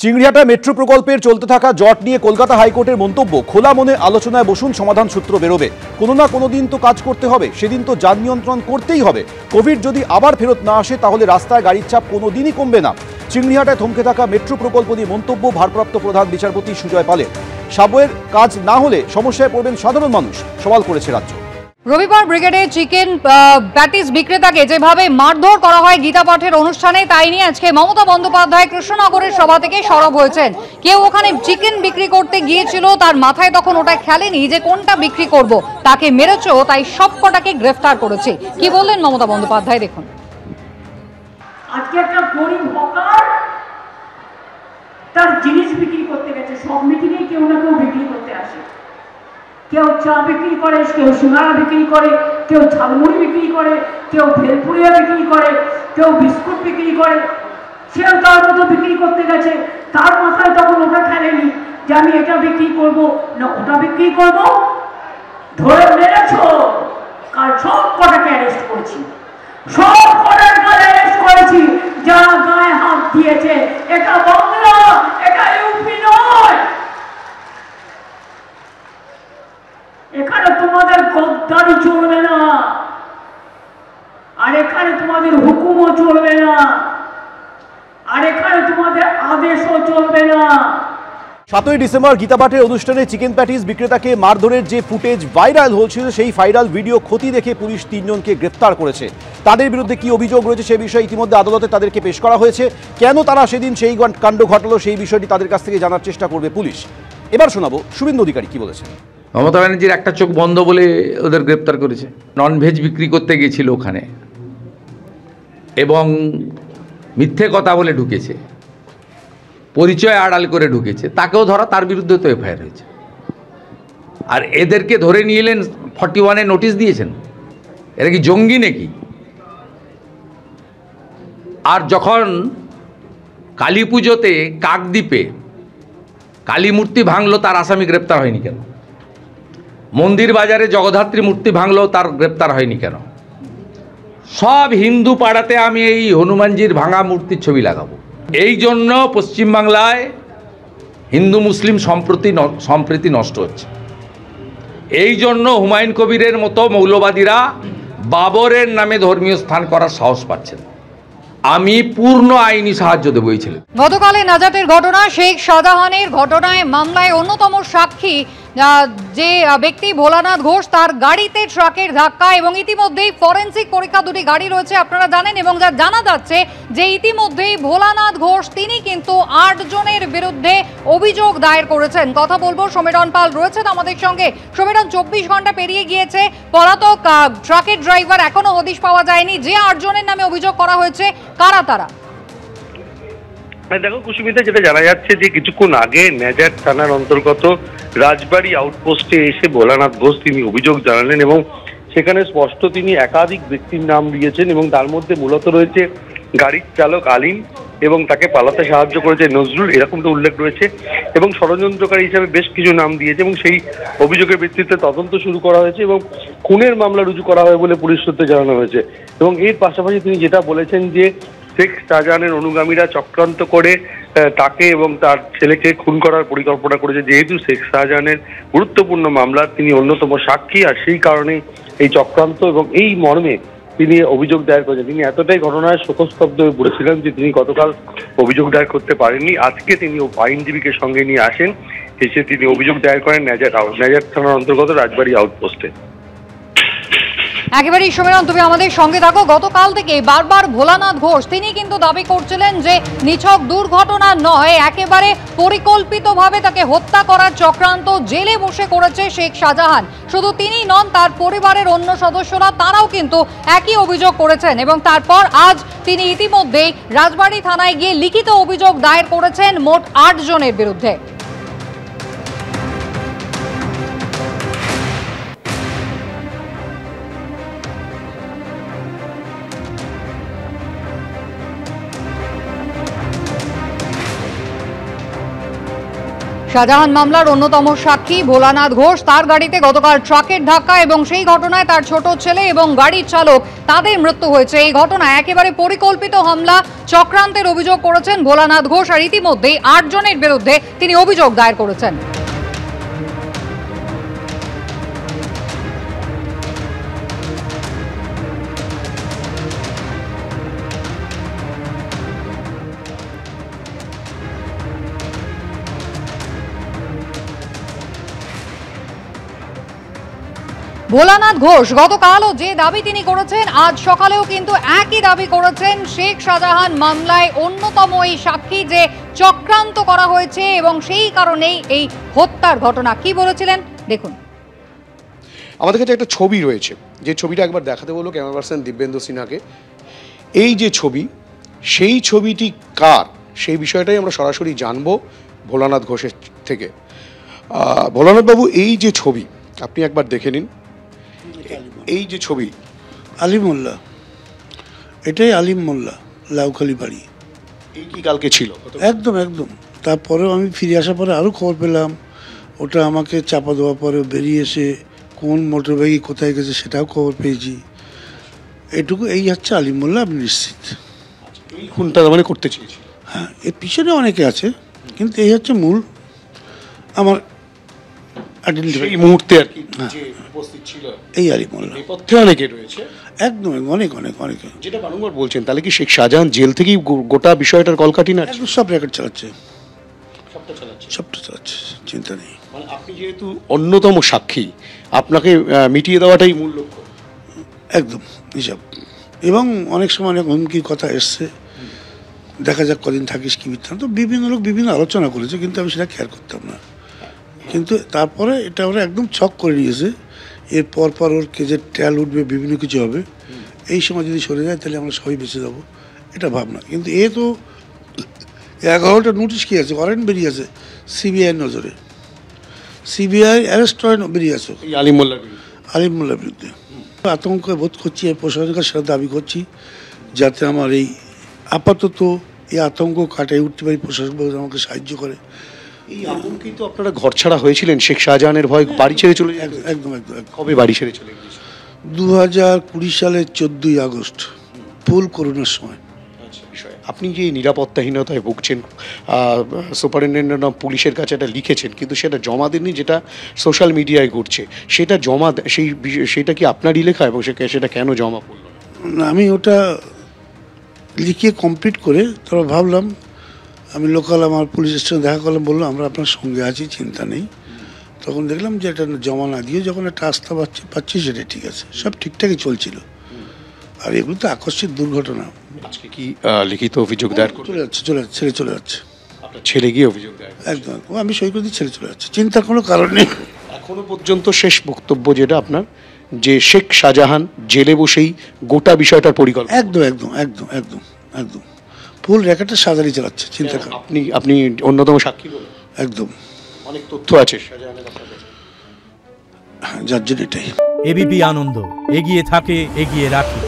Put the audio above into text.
Chingrighata metro প্রকল্পের চলতে থাকা জট নিয়ে কলকাতা হাইকোর্টের মন্তব্য, খোলা মনে আলোচনায় বসুন, সমাধান সূত্র বেরোবে। কোনো না কোনো দিন তো কাজ করতে হবে, সেদিন তো যান নিয়ন্ত্রণ করতেই হবে। কোভিড যদি আবার ফেরত না আসে তাহলে রাস্তায় গাড়ির চাপ কোনো দিনই কমবে না। চিংড়িহাটায় থমকে থাকা মেট্রো প্রকল্প নিয়ে মন্তব্য ভারপ্রাপ্ত প্রধান বিচারপতি সুজয় পালের। সাবওয়ের কাজ না হলে সমস্যায় পড়বেন সাধারণ মানুষ, সওয়াল করেছে রাজ্য। রবিবার ব্রিগেডে চিকেন প্যাটিস বিক্রেতাকে যেভাবে মারধর করা হয় গীতা পাঠের অনুষ্ঠানে, তাই নিয়ে আজকে মমতা বন্দ্যোপাধ্যায় কৃষ্ণনগরের সভা থেকে সরব হয়েছেন। কেউ ওখানে চিকেন বিক্রি করতে গিয়েছিল, তার মাথায় তখন ওটা খেলেনি যে কোনটা বিক্রি করব, তাকে মেরেছ, তাই সব কটাকে গ্রেফতার করেছে। কি বললেন মমতা বন্দ্যোপাধ্যায়, দেখুন। আজকে একটা গরিব হকার তার জিনিস বিক্রি করতে গেছে, সব মিটিংয়ে কেউ না কেউ বিক্রি করতে আসে। কেউ চা বিক্রি করে, কেউ সিঙ্গারা বিক্রি করে, কেউ ঝালমুড়ি বিক্রি করে, কেউ ভেলপুরিয়া বিক্রি করে, কেউ বিস্কুট বিক্রি করে। সেও তার মতো বিক্রি করতে গেছে, তার মাথায় তখন ওটা খেলেনি যে আমি এটা বিক্রি করব না ওটা বিক্রি করব। ধরে মেরেছ, কাল সব কটাকে অ্যারেস্ট করেছি, সব কটাকে অ্যারেস্ট করেছি যারা গায়ে হাত দিয়েছে। এটা বাংলা, এটা ইউপি নয়। এখানে তোমাদের গদ্দারি চলবে না, আর এখানে তোমাদের হুকুমও চলবে না, আর এখানে তোমাদের আদেশও চলবে না। 7ই ডিসেম্বর গীতা পাঠের অনুষ্ঠানে চিকেন প্যাটিস বিক্রেতাকে মারধরের যে ফুটেজ ভাইরাল হয়েছিল, সেই ভাইরাল ভিডিও ক্ষতি দেখে পুলিশ 3 জনকে গ্রেফতার করেছে। তাদের বিরুদ্ধে কি অভিযোগ রয়েছে সে বিষয়ে ইতিমধ্যে আদালতে তাদেরকে পেশ করা হয়েছে। কেন তারা সেদিন সেই কাণ্ড ঘটালো সেই বিষয়টি তাদের কাছ থেকে জানার চেষ্টা করবে পুলিশ। এবার শোনাবো শুভেন্দু অধিকারী কি বলেছেন। মমতা ব্যানার্জির একটা চোখ বন্ধ বলে ওদের গ্রেপ্তার করেছে। ননভেজ বিক্রি করতে গিয়েছিল ওখানে এবং মিথ্যে কথা বলে ঢুকেছে, পরিচয় আড়াল করে ঢুকেছে, তাকেও ধরা, তার বিরুদ্ধে তো এফআইআর হয়েছে। আর এদেরকে ধরে নিয়ে এলেন, 41-এ নোটিশ দিয়েছেন। এরা কি জঙ্গি নাকি? আর যখন কালী পুজোতে কাকদ্বীপে কালী মূর্তি ভাঙলো, তার আসামি গ্রেপ্তার হয়নি কেন? মন্দির বাজারে জগদ্ধাত্রী মূর্তি ভাঙলো, তার গ্রেপ্তার হয়নি কেন? সব হিন্দু পাড়াতে আমি এই হনুমানজির ভাঙা মূর্তির ছবি লাগাবো। এই জন্য পশ্চিমবাংলায় হিন্দু মুসলিম সম্প্রীতি নষ্ট হচ্ছে। এই জন্য হুমায়ুন কবিরের মতো মৌলবাদীরা বাবরের নামে ধর্মীয় স্থান করার সাহস পাচ্ছেন। আমি পূর্ণ আইনি সাহায্য দেবো এই ছেলে। গতকালে নাজাতের ঘটনা, শেখ শাহজাহানের ঘটনায় মামলায় অন্যতম সাক্ষী যে ব্যক্তি ভোলানাথ ঘোষ, তার গাড়িতে ট্রাকের ধাক্কা এবং ইতিমধ্যেই ফরেন্সিক পরীক্ষা, দুটি গাড়ি রয়েছে আপনারা জানেন, এবং যা জানা যাচ্ছে যে ইতিমধ্যেই ভোলানাথ ঘোষ তিনি কিন্তু 8 জনের বিরুদ্ধে অভিযোগ দায়ের করেছেন। কথা বলবো, সমীরণ পাল রয়েছেন আমাদের সঙ্গে। সমীরণ, 24 ঘন্টা পেরিয়ে গিয়েছে, পলাতক ট্রাকের ড্রাইভার এখনো হদিশ পাওয়া যায়নি। যে 8 জনের নামে অভিযোগ করা হয়েছে, কারা তারা? দেখো কুসুমিতা, যেটা জানা যাচ্ছে যে কিছুক্ষণ আগে নেজার থানার অন্তর্গত রাজবাড়ি আউটপোস্টে এসে ভোলানাথ ঘোষ তিনি অভিযোগ জানালেন এবং সেখানে স্পষ্ট তিনি একাধিক ব্যক্তির নাম দিয়েছেন এবং তার মধ্যে মূলত রয়েছে গাড়ির চালক আলিম এবং তাকে পালাতে সাহায্য করেছে নজরুল, এরকমটা উল্লেখ রয়েছে এবং ষড়যন্ত্রকারী হিসাবে বেশ কিছু নাম দিয়েছে এবং সেই অভিযোগের ভিত্তিতে তদন্ত শুরু করা হয়েছে এবং খুনের মামলা রুজু করা হবে বলে পুলিশ সূত্রে জানানো হয়েছে। এবং এর পাশাপাশি তিনি যেটা বলেছেন যে শেখ শাহজাহানের অনুগামীরা চক্রান্ত করে তাকে এবং তার ছেলেকে খুন করার পরিকল্পনা করেছে, যেহেতু শেখ শাহজাহানের গুরুত্বপূর্ণ মামলার তিনি অন্যতম সাক্ষী, আর সেই কারণেই এই চক্রান্ত এবং এই মর্মে তিনি অভিযোগ দায়ের করেছেন। তিনি এতটাই ঘটনায় শোকস্তব্ধ হয়ে পড়েছিলেন যে তিনি গতকাল অভিযোগ দায়ের করতে পারেননি। আজকে তিনি আইনজীবীকে সঙ্গে নিয়ে আসেন, এসে তিনি অভিযোগ দায়ের করেন নেজার থানার অন্তর্গত রাজবাড়ি আউটপোস্টে। একেবারেই সমীরণ, তুমি আমাদের সঙ্গে থাকো। গতকাল থেকে বারবার ভোলানাথ ঘোষ তিনি কিন্তু দাবি করছিলেন যে নিছক দুর্ঘটনা নয়, একেবারে পরিকল্পিতভাবে তাকে হত্যা করার চক্রান্ত জেলে বসে করেছে শেখ শাহজাহান। শুধু তিনি নন, তার পরিবারের অন্য সদস্যরা তারাও কিন্তু একই অভিযোগ করেছেন এবং তারপর আজ তিনি ইতিমধ্যেই রাজবাড়ী থানায় গিয়ে লিখিত অভিযোগ দায়ের করেছেন মোট 8 জনের বিরুদ্ধে। শাহজাহান মামলার অন্যতম সাক্ষী ভোলানাথ ঘোষ, তার গাড়িতে গতকাল ট্রাকের ধাক্কা এবং সেই ঘটনায় তার ছোট ছেলে এবং গাড়ির চালক তাদের মৃত্যু হয়েছে। এই ঘটনায় একেবারে পরিকল্পিত হামলা চক্রান্তের অভিযোগ করেছেন ভোলানাথ ঘোষ, আর ইতিমধ্যেই 8 জনের বিরুদ্ধে তিনি অভিযোগ দায়ের করেছেন। ভোলানাথ ঘোষ গতকালও যে দাবি তিনি করেছেন, আজ সকালেও কিন্তু একই দাবি করেছেন। শেখ শাহজাহান মামলায় অন্যতম এই সাক্ষী যে চক্রান্ত করা হয়েছে এবং সেই কারণেই এই হত্যার ঘটনা। কি বলেছিলেন দেখুন। আমাদের কাছে একটা ছবি রয়েছে, যে ছবিটা একবার দেখাতে বললো ক্যামেরা পার্সন দিব্যেন্দু সিনহাকে। এই যে ছবি, সেই ছবিটি কার, সেই বিষয়টাই আমরা সরাসরি জানবো ভোলানাথ ঘোষের থেকে। ভোলানাথ বাবু, এই যে ছবি আপনি একবার দেখে নিন। এই যে ছবি, আলিম মোল্লা, এটাই আলিম মোল্লা, লাউখালি বাড়ি। এই কি কালকে ছিল? একদম একদম। তারপরেও আমি ফিরে আসার পরে আরও খবর পেলাম, ওটা আমাকে চাপা দেওয়ার পরে বেরিয়ে এসে কোন মোটর বাইকে কোথায় গেছে সেটাও খবর পেয়েছি। এটুকু, এই হচ্ছে আলিম মোল্লা, আমি নিশ্চিত। এই খুনটা মানে করতে চেয়েছি। হ্যাঁ, এর পিছনে অনেকে আছে, কিন্তু এই হচ্ছে মূল আমার এই মুহূর্তে আর কি যে উপস্থিত ছিল এই আলিম মোল্লা। নেপথ্যে অনেকে রয়েছে, একদম অনেক অনেক অনেকে। যেটা বারংবার বলছেন, তাহলে কি শেখ শাহজাহান জেল থেকেই গোটা বিষয়টার কলকাঠি না? একদম সব রেকর্ড চালাচ্ছে, সবটা চালাচ্ছে, চিন্তা নেই। মানে আপনি যেহেতু অন্যতম সাক্ষী, আপনাকে মিটিয়ে দেওয়াটাই মূল লক্ষ্য। একদম হিসাব। এবং অনেক সময় অনেক হুমকির কথা এসছে, দেখা যাক কদিন থাকিস কি বৃত্তান্ত, বিভিন্ন লোক বিভিন্ন আলোচনা করেছে, কিন্তু আমি সেটা খেয়াল করতাম না। কিন্তু তারপরে এটা ওরা একদম ছক করে নিয়েছে, এর পর ওর কেজের ট্যাল উঠবে, বিভিন্ন কিছু হবে, এই সময় যদি সরে যায় তাহলে আমরা সবাই বেঁচে যাবো, এটা ভাবনা। কিন্তু এ তো 11টা নোটিশ কি আছে, ওয়ারেন্ট বেরিয়ে আছে সিবিআইয়ের নজরে, সিবিআই অ্যারেস্ট ওয়ারেন্ট বেরিয়ে আছে আলিম মোল্লার আলিম মোল্লার বিরুদ্ধে। আতঙ্ক বোধ করছি, এই প্রশাসনের কাছে সেটা দাবি করছি, যাতে আমার এই আপাতত এই আতঙ্ক কাটাই উঠতে পারি, প্রশাসন আমাকে সাহায্য করে। এই আতঙ্কেই তো আপনারা ঘর ছাড়া হয়েছিলেন, শেখ শাহজাহানের ভয় বাড়ি ছেড়ে চলে যেত। একদম একদম। কবে বাড়ি ছেড়ে চলে গিয়েছিল? 2020 সালের 14ই আগস্ট, ফুল করোনার সময়। আপনি যে নিরাপত্তাহীনতায় ভুগছেন, সুপারিনটেন্ডেন্ট অফ পুলিশের কাছে এটা লিখেছেন, কিন্তু সেটা জমা দেননি, যেটা সোশ্যাল মিডিয়ায় ঘুরছে, সেটা জমা সেটা কি আপনারই লেখা, এবং সেটা কেন জমা পড়ল না? আমি ওটা লিখিয়ে কমপ্লিট করে তারপর ভাবলাম, আমি লোকাল আমার পুলিশ স্টেশনে দেখা করলাম, বললো আমরা আপনার সঙ্গে আছি, চিন্তা নেই। তখন দেখলাম যে এটা জমা না দিয়ে যখন একটা আস্থা পাচ্ছি সেটা ঠিক আছে, সব ঠিকঠাকই চলছিল। আর এগুলো তো আকস্মিক দুর্ঘটনা। আজকে কি লিখিত অভিযোগ দায়ের চলে যাচ্ছে, ছেড়ে চলে যাচ্ছে। আপনার ছেলে গিয়ে অভিযোগ দায়ের? একদম, আমি সই করে দিয়ে ছেড়ে চলে যাচ্ছে, চিন্তার কোনো কারণ নেই। এখনো পর্যন্ত শেষ বক্তব্য যেটা আপনার, যে শেখ শাহজাহান জেলে বসেই গোটা বিষয়টার পরিকল্পনা। একদম একদম একদম একদম একদম ফুল রেকর্ডটা সাজারি চালাচ্ছে, চিন্তা করেন। আপনি অন্যতম সাক্ষী বলে একদম অনেক তথ্য আছে শাহজাহানের আপনার কাছে, যার জন্য এটাই। এবিপি আনন্দ, এগিয়ে থাকে, এগিয়ে রাখে।